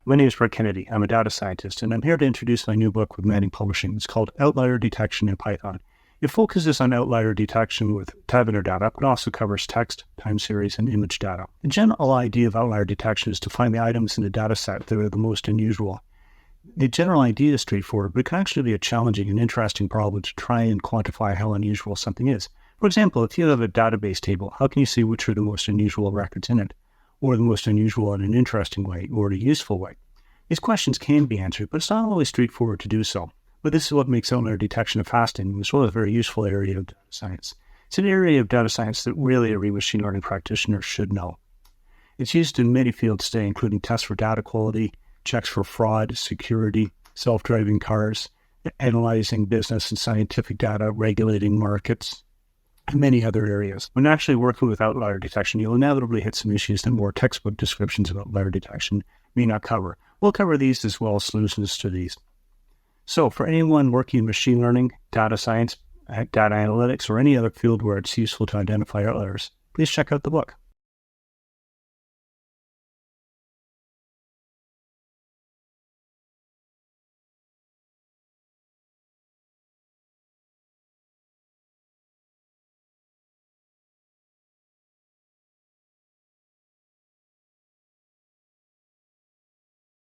My name is Brett Kennedy. I'm a data scientist, and I'm here to introduce my new book with Manning Publishing. It's called Outlier Detection in Python. It focuses on outlier detection with tabular data, but also covers text, time series, and image data. The general idea of outlier detection is to find the items in a data set that are the most unusual. The general idea is straightforward, but it can actually be a challenging and interesting problem to try and quantify how unusual something is. For example, if you have a database table, how can you see which are the most unusual records in it, or the most unusual in an interesting way, or a useful way? These questions can be answered, but it's not always straightforward to do so. But this is what makes outlier detection fascinating, as well as a very useful area of data science. It's an area of data science that really every machine learning practitioner should know. It's used in many fields today, including tests for data quality, checks for fraud, security, self-driving cars, analyzing business and scientific data, regulating markets, and many other areas. When actually working with outlier detection, you'll inevitably hit some issues that more textbook descriptions of outlier detection may not cover. We'll cover these as well as solutions to these. So for anyone working in machine learning, data science, data analytics, or any other field where it's useful to identify outliers, please check out the book.